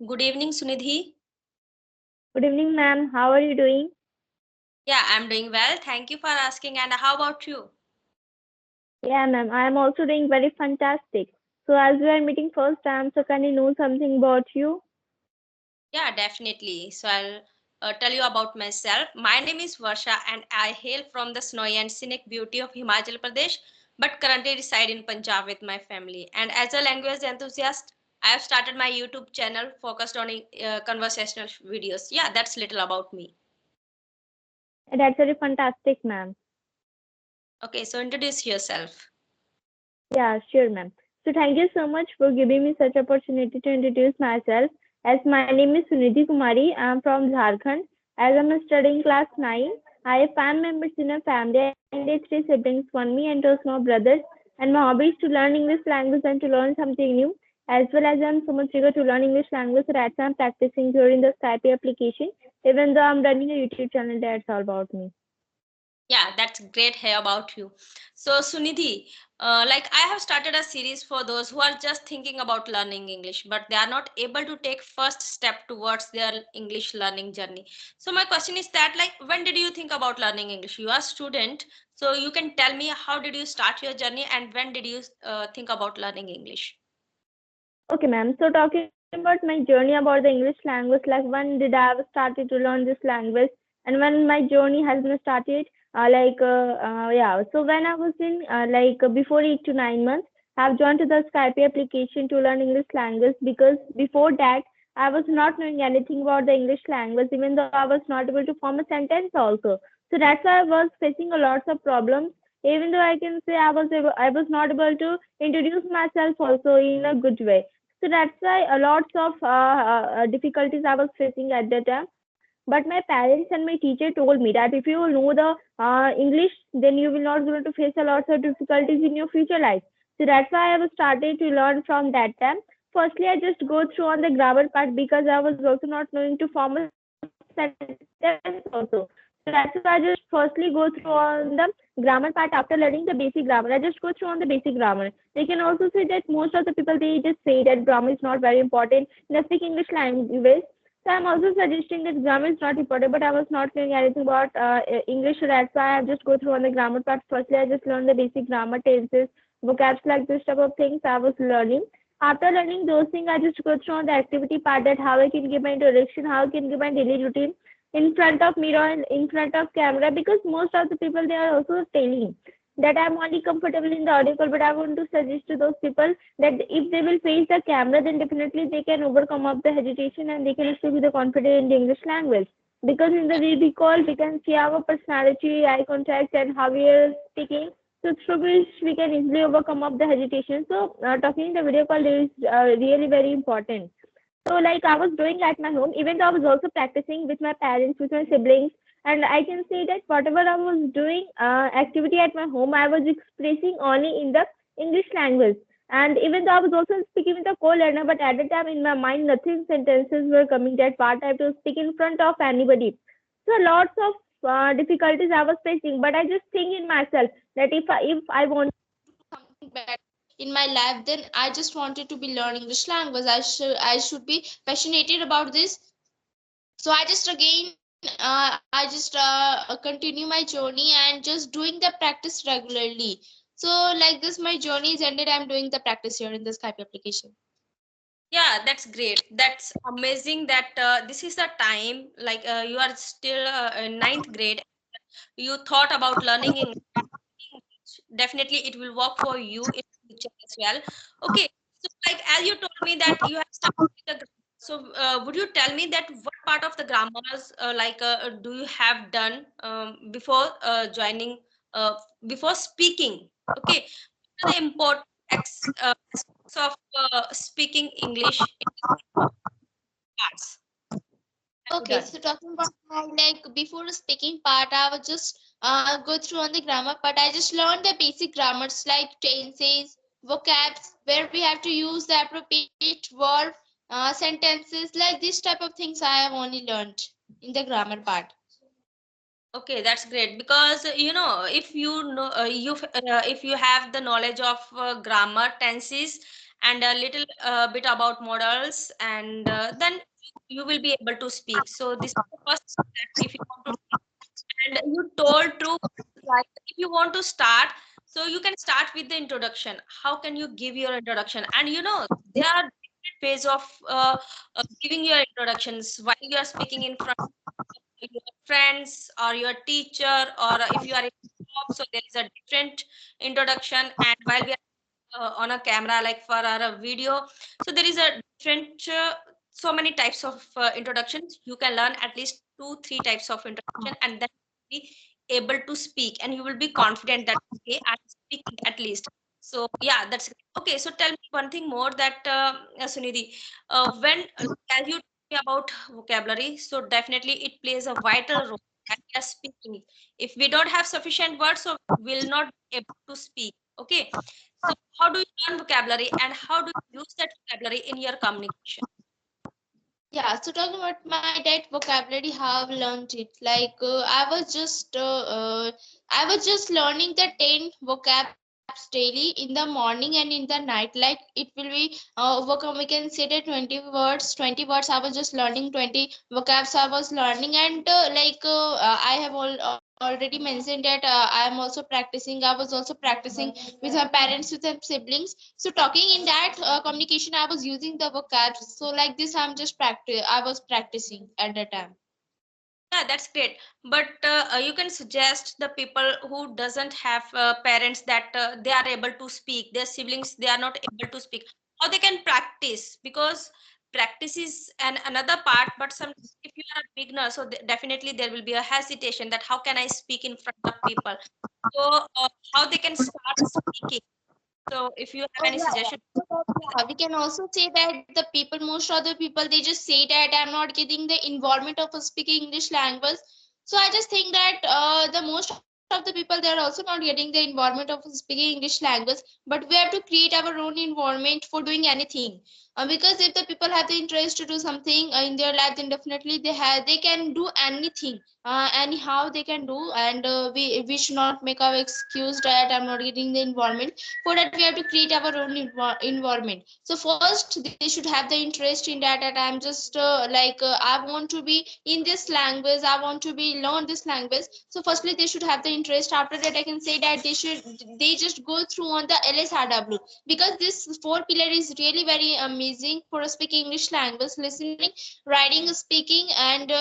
Good evening, Sunidhi. Good evening, ma'am. How are you doing? Yeah, I'm doing well. Thank you for asking. And how about you? Yeah, ma'am. I am also doing very fantastic. So, as we are meeting first time, so can you know something about you? Yeah, definitely. So I'll tell you about myself. My name is Varsha and I hail from the snowy and scenic beauty of Himachal Pradesh, but currently reside in Punjab with my family. And as a language enthusiast, I have started my YouTube channel focused on conversational videos. Yeah, that's little about me. That's very fantastic, ma'am. Okay, so introduce yourself. Yeah, sure, ma'am. So, thank you so much for giving me such opportunity to introduce myself. As my name is Sunidhi Kumari, I am from Jharkhand. As I'm studying class 9, I have 5 members in a family and 3 siblings, one me and 2 small brothers. And my hobby is to learn English language and to learn something new. As well as I'm so much eager to learn English language, so that's why I'm practicing during the Skype application. Even though I'm running a YouTube channel, that's all about me. Yeah, that's great hear about you. So, Sunidhi, like I have started a series for those who are just thinking about learning English, but they are not able to take first step towards their English learning journey. So, my question is that, like, when did you think about learning English? You are a student, so you can tell me how did you start your journey and when did you think about learning English? Okay, ma'am. So talking about my journey about the English language, like when did I have started to learn this language, and when my journey has been started, yeah. So when I was in before 8 to 9 months, I've joined to the Skype application to learn English language because before that I was not knowing anything about the English language, even though I was not able to form a sentence also. So that's why I was facing a lots of problems. Even though I can say I was not able to introduce myself also in a good way. So that's why a lots of difficulties I was facing at that time. But my parents and my teacher told me that if you know the English, then you will not going to face a lots of difficulties in your future life. So that's why I was started to learn from that time. Firstly, I just go through on the grammar part because I was also not knowing to form a sentence also. So that's why I just firstly go through on the grammar part after learning the basic grammar. I just go through on the basic grammar. They can also say that most of the people they just say that grammar is not very important in the speak English language. So I'm also suggesting that grammar is not important, but I was not knowing anything about English. So that's why I just go through on the grammar part. Firstly, I just learned the basic grammar, tenses, vocabs, like this type of things I was learning. After learning those things, I just go through on the activity part that how I can give my introduction, how I can give my daily routine in front of mirror and in front of camera because most of the people they are also telling that I'm only comfortable in the audio call, but I want to suggest to those people that if they will face the camera, then definitely they can overcome up the hesitation and they can speak with the confidence in the English language. Because in the video call, we can see our personality, eye contact, and how we are speaking. So through which we can easily overcome up the hesitation. So talking in the video call is really very important. So like I was doing at my home, even though I was also practicing with my parents, with my siblings, and I can say that whatever I was doing activity at my home, I was expressing only in the English language. And even though I was also speaking with a co-learner, but at the time in my mind, nothing sentences were coming that part. I have to speak in front of anybody. So lots of difficulties I was facing, but I just think in myself that if I want Something better in my life, then I just wanted to be learning English language. I should be passionate about this. So I just again continue my journey and just doing the practice regularly. So like this my journey is ended. I'm doing the practice here in the Skype application. Yeah, that's great. That's amazing that this is the time, like you are still in ninth grade. You thought about learning English. Definitely it will work for you in future as well. Okay, so like as you told me that you have started with the so would you tell me that what part of the grammars do you have done before joining before speaking? Okay, what are the important aspects of speaking English in parts have you Okay, done? so talking about my like before the speaking part, I would just go through on the grammar part. I just learned the basic grammars like tenses, vocabs, where we have to use the appropriate verb, sentences, like this type of things I have only learned in the grammar part. Okay, that's great because you know if you know if you have the knowledge of grammar, tenses, and a little bit about models, and then you will be able to speak. So this is the first step if you want to. And you told true, like if you want to start, so you can start with the introduction. How can you give your introduction? And there are different ways of giving your introductions while you are speaking in front of your friends or your teacher, or if you are in job, so there is a different introduction. And while we are on a camera, like for our video, so there is a different so many types of introductions. You can learn at least 2 3 types of introduction, and then be able to speak, and you will be confident that okay, I'm speaking at least. So yeah, that's okay. So tell me one thing more, that Sunidhi, when as you told me about vocabulary, so definitely it plays a vital role as we are speaking. If we don't have sufficient words, so we'll not be able to speak. Okay, so how do you learn vocabulary, and how do you use that vocabulary in your communication? Yeah, so talking about my that vocabulary, how I've learned it. Like I was just learning the 10 vocabs daily in the morning and in the night. Like it will be vocab, we can say that 20 words, 20 words. I was just learning 20 vocabs. I was learning, and I have already mentioned that I am also practicing. I was also practicing with my parents, with my siblings. So talking in that communication, I was using the vocabs. So like this, I was practicing at the time. Yeah, that's great. But you can suggest the people who doesn't have parents, that they are able to speak, their siblings they are not able to speak, how they can practice, because practice is another part. But some, if you are a beginner, so definitely there will be a hesitation that how can I speak in front of people. So how they can start speaking. So if you have Oh any yeah, suggestion. yeah. So yeah, we can also say that the people, most of the people, they just say that I'm not getting the environment of speaking English language. So I just think that the most of the people, they are also not getting the environment of speaking English language. But we have to create our own environment for doing anything. Because if the people have the interest to do something in their life, then definitely they can do anything. Anyhow they can do, and we should not make our excuse that I'm not getting the environment. For that we have to create our own environment. So first they should have the interest in that I'm just I want to be in this language, I want to be learn this language. So firstly they should have the interest. After that I can say that they just go through on the LSRW, because this four pillar is really very amazing for speaking English language: listening, writing, speaking, and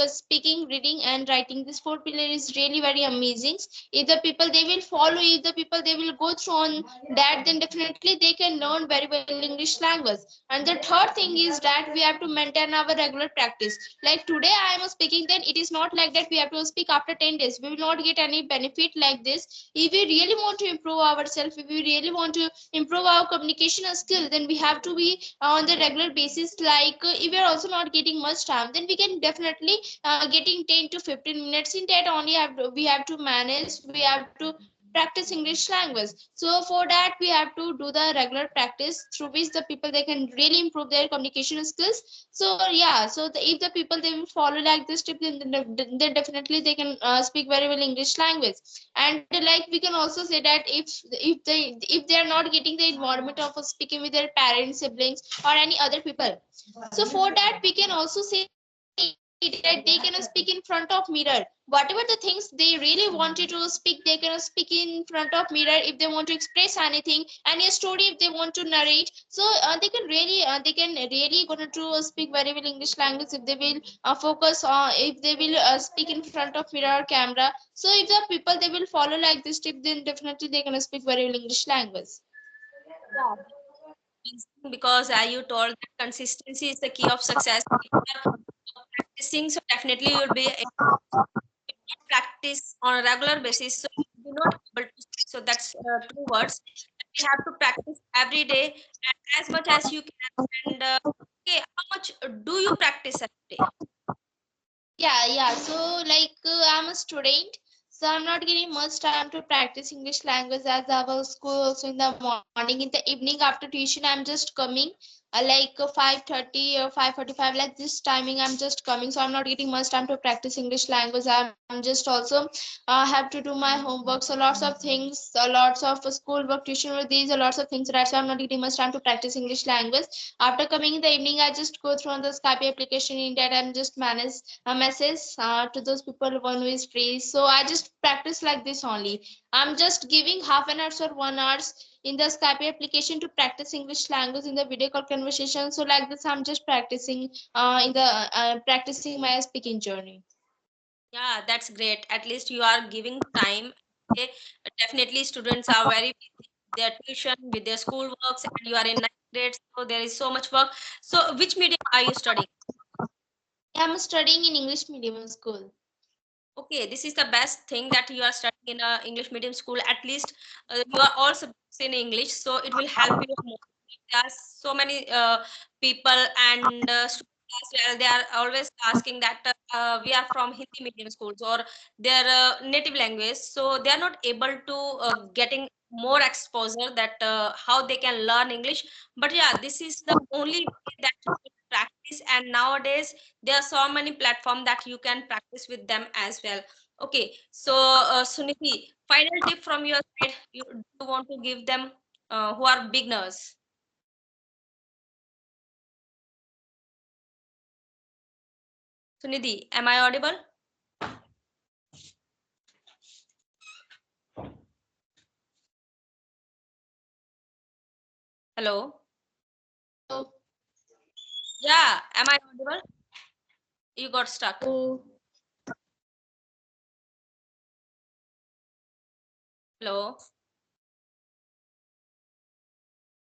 speaking, reading, and writing. This four pillar is really very amazing. If the people they will follow, if the people they will go through on that, then definitely they can learn very well English language. And the third thing is that we have to maintain our regular practice. Like today I am speaking, then it is not like that we have to speak after 10 days. We will not get any benefit like this. If we really want to improve ourselves, if we really want to improve our communication skill, then we have to be on the regular basis. If we are also not getting much time, then we can definitely getting 10 to 15 minutes. In that only we have to manage, we have to practice English language. So for that we have to do the regular practice, through which the people they can really improve their communication skills. So yeah, so if the people they will follow like this tip, then definitely they can speak very well English language. And like we can also say that if they are not getting the environment of speaking with their parents, siblings, or any other people, so for that we can also say that they can speak in front of mirror. Whatever the things they really wanted to speak, they can speak in front of mirror. If they want to express anything, any story if they want to narrate, so they can really gonna to speak very well English language if they will focus on, if they will speak in front of mirror or camera. So if the people they will follow like this tip, then definitely they can speak very well English language. Yeah, because as you told that consistency is the key of success. If you are practicing, so definitely you'll be able to practice on a regular basis, so you'll be not able to speak. So that's two words. We have to practice every day, and as much as you can. And okay, how much do you practice every day? Yeah. So I'm a student, so I'm not getting much time to practice English language, as I was school also in the morning. In the evening after tuition, I'm just coming. like 5:30 or 5:45, like this timing I'm just coming, so I'm not getting much time to practice English language. I'm just also have to do my homework, so lots of things, lots of school work, tuition work, these are lots of things, right? So I'm not getting much time to practice English language. After coming in the evening, I just go through on the Skype application, in that I'm just manage a message to those people one who is free. So I just practice like this only. I'm just giving half an hour or 1 hour in the Skype application to practice English language in the video call conversation. So like this, I'm just practicing in the practicing my speaking journey. Yeah, that's great. At least you are giving time. Okay. Definitely, students are very busy with their tuition, with their school works, and you are in ninth grade, so there is so much work. So, which medium are you studying? I'm studying in English medium school. Okay, this is the best thing that you are studying in a English medium school. At least you are all subjects in English, so it will help you more. There are so many people and students as well. They are always asking that we are from Hindi medium schools or their native language, so they are not able to getting more exposure that how they can learn English. But yeah, this is the only way that you can practice. And nowadays there are so many platforms that you can practice with them as well. Okay, so Suniti, final tip from your side, you do you want to give them who are beginners? Sunidhi, am I audible? Hello? Hello. Yeah, am I audible? You got stuck. Hello. Hello?